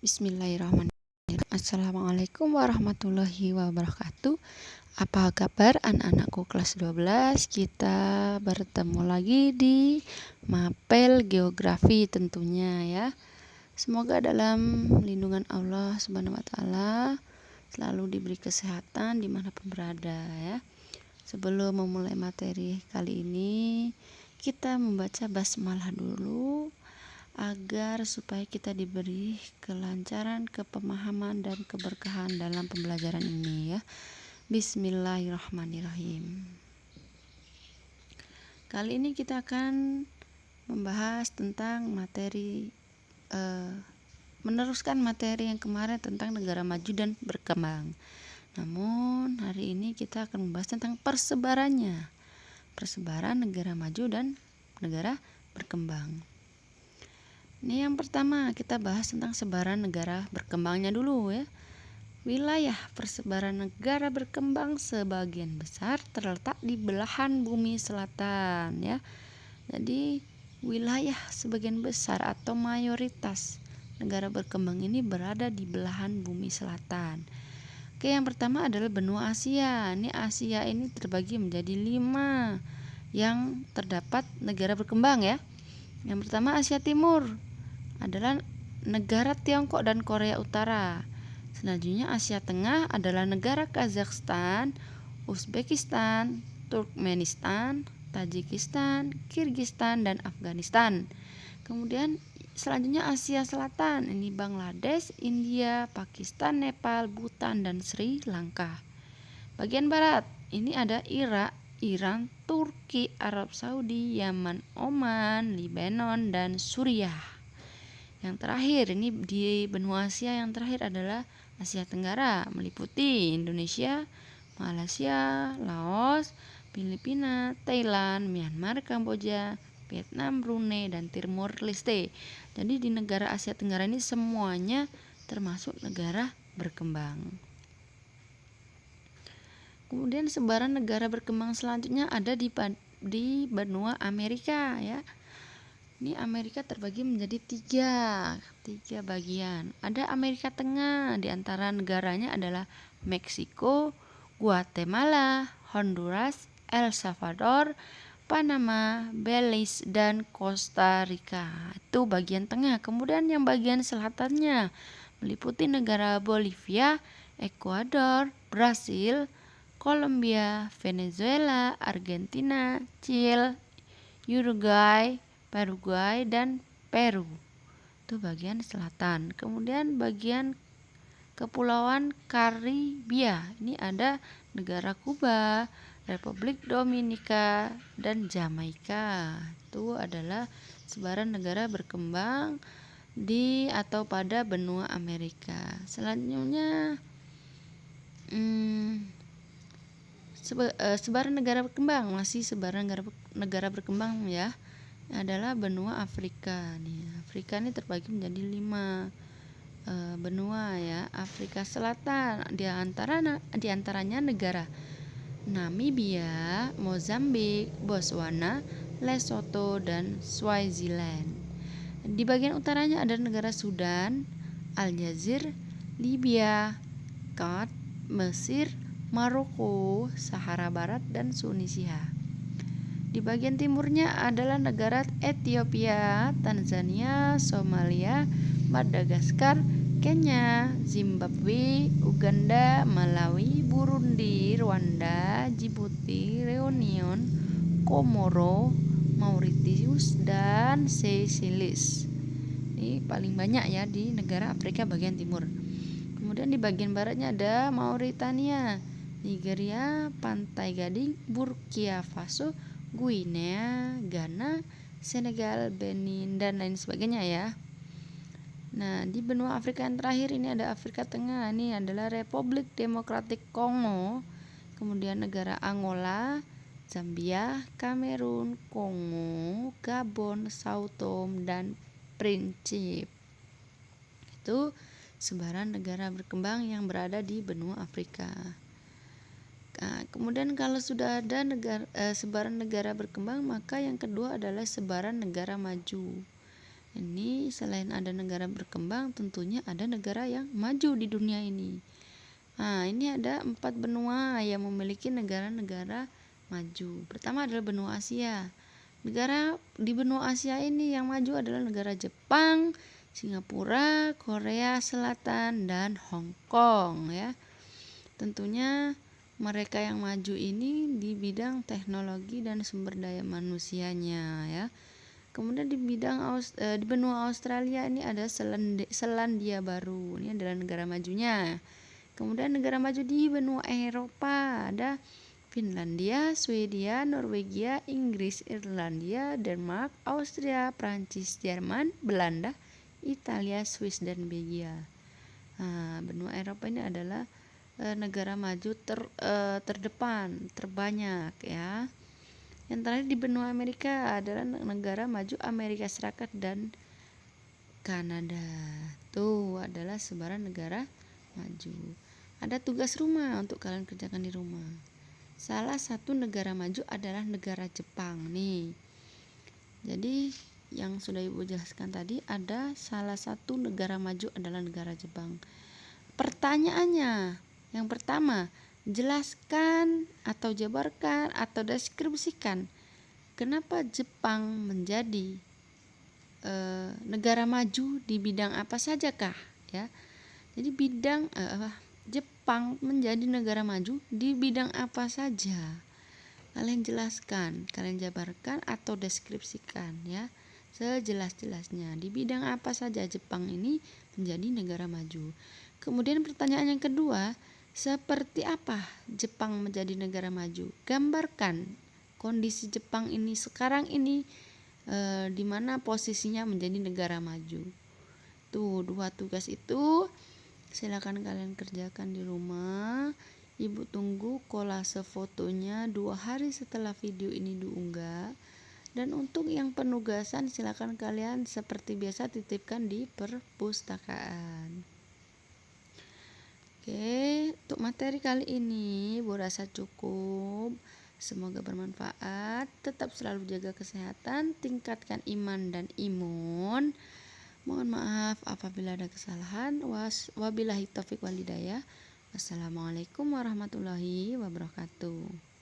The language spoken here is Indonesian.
Bismillahirrahmanirrahim. Assalamualaikum warahmatullahi wabarakatuh. Apa kabar anak-anakku kelas 12? Kita bertemu lagi di Mapel Geografi tentunya ya. Semoga dalam lindungan Allah Subhanahu wa taala selalu diberi kesehatan dimanapun berada ya. Sebelum memulai materi kali ini, kita membaca basmalah dulu agar supaya kita diberi kelancaran, kepemahaman dan keberkahan dalam pembelajaran ini ya. Bismillahirrahmanirrahim. Kali ini kita akan membahas tentang materi meneruskan materi yang kemarin tentang negara maju dan berkembang. Namun hari ini kita akan membahas tentang persebarannya. Persebaran negara maju dan negara berkembang. Ini yang pertama kita bahas tentang sebaran negara berkembangnya dulu ya. Wilayah persebaran negara berkembang sebagian besar terletak di belahan bumi selatan ya. Jadi wilayah sebagian besar atau mayoritas negara berkembang ini berada di belahan bumi selatan. Oke, yang pertama adalah benua Asia. Ini Asia ini terbagi menjadi 5 yang terdapat negara berkembang ya. Yang pertama Asia Timur adalah negara Tiongkok dan Korea Utara. Selanjutnya Asia Tengah adalah negara Kazakhstan, Uzbekistan, Turkmenistan, Tajikistan, Kirgistan dan Afghanistan. Kemudian selanjutnya Asia Selatan, ini Bangladesh, India, Pakistan, Nepal, Bhutan dan Sri Lanka. Bagian barat, ini ada Irak, Iran, Turki, Arab Saudi, Yaman, Oman, Lebanon dan Suriah. Yang terakhir ini di benua Asia yang terakhir adalah Asia Tenggara, meliputi Indonesia, Malaysia, Laos, Filipina, Thailand, Myanmar, Kamboja, Vietnam, Brunei dan Timor Leste. Jadi di negara Asia Tenggara ini semuanya termasuk negara berkembang. Kemudian sebaran negara berkembang selanjutnya ada di benua Amerika ya. Ini Amerika terbagi menjadi tiga bagian. Ada Amerika Tengah, di antara negaranya adalah Meksiko, Guatemala, Honduras, El Salvador, Panama, Belize, dan Costa Rica. Itu bagian tengah. Kemudian yang bagian selatannya meliputi negara Bolivia, Ekuador, Brasil, Kolombia, Venezuela, Argentina, Chile, Uruguay, Paraguay dan Peru. Itu bagian selatan. Kemudian bagian kepulauan Karibia. Ini ada negara Kuba, Republik Dominika dan Jamaika. Itu adalah sebaran negara berkembang di atau pada benua Amerika. Selanjutnya sebaran negara berkembang, masih sebaran negara berkembang ya, adalah benua Afrika nih. Afrika ini terbagi menjadi 5 benua ya. Afrika Selatan di antaranya negara Namibia, Mozambik, Botswana, Lesotho dan Swaziland. Di bagian utaranya ada negara Sudan, Aljazair, Libya, Chad, Mesir, Maroko, Sahara Barat dan Tunisia. Di bagian timurnya adalah negara Ethiopia, Tanzania, Somalia, Madagaskar, Kenya, Zimbabwe, Uganda, Malawi, Burundi, Rwanda, Djibouti, Reunion, Komoro, Mauritius, dan Seychelles. Ini paling banyak ya di negara Afrika bagian timur. Kemudian di bagian baratnya ada Mauritania, Nigeria, Pantai Gading, Burkina Faso, Guinea, Ghana, Senegal, Benin, dan lain sebagainya ya. Nah, di benua Afrika yang terakhir ini ada Afrika Tengah. Ini adalah Republik Demokratik Kongo, kemudian negara Angola, Zambia, Kamerun, Kongo, Gabon, Sao Tome, dan Principe. Itu sebaran negara berkembang yang berada di benua Afrika. Nah, kemudian kalau sudah ada sebaran negara berkembang, maka yang kedua adalah sebaran negara maju. Ini selain ada negara berkembang, tentunya ada negara yang maju di dunia ini. Nah, ini ada 4 benua yang memiliki negara-negara maju. Pertama adalah benua Asia. Negara di benua Asia ini yang maju adalah negara Jepang, Singapura, Korea Selatan, dan Hong Kong ya. Tentunya mereka yang maju ini di bidang teknologi dan sumber daya manusianya ya. Kemudian di di benua Australia ini ada Selandia Baru. Ini adalah negara majunya. Kemudian negara maju di benua Eropa ada Finlandia, Swedia, Norwegia, Inggris, Irlandia, Denmark, Austria, Prancis, Jerman, Belanda, Italia, Swiss, dan Belgia. Nah, benua Eropa ini adalah negara maju terdepan, terbanyak ya. Yang terakhir di benua Amerika adalah negara maju Amerika Serikat dan Kanada. Tuh adalah sebaran negara maju. Ada tugas rumah untuk kalian kerjakan di rumah. Salah satu negara maju adalah negara Jepang nih. Jadi yang sudah Ibu jelaskan tadi, ada salah satu negara maju adalah negara Jepang. Pertanyaannya, yang pertama, jelaskan atau jabarkan atau deskripsikan kenapa Jepang menjadi negara maju di bidang apa saja kah ya. Jadi Jepang menjadi negara maju di bidang apa saja? Kalian jelaskan, kalian jabarkan atau deskripsikan ya sejelas-jelasnya. Di bidang apa saja Jepang ini menjadi negara maju. Kemudian pertanyaan yang kedua, seperti apa Jepang menjadi negara maju? Gambarkan kondisi Jepang ini sekarang ini di mana posisinya menjadi negara maju. Tuh, 2 tugas itu silakan kalian kerjakan di rumah. Ibu tunggu kolase fotonya 2 hari setelah video ini diunggah. Dan untuk yang penugasan silakan kalian seperti biasa titipkan di perpustakaan. Oke, untuk materi kali ini Ibu rasa cukup. Semoga bermanfaat. Tetap selalu jaga kesehatan, tingkatkan iman dan imun. Mohon maaf apabila ada kesalahan. Wabillahi taufik wal hidayah. Wassalamualaikum warahmatullahi wabarakatuh.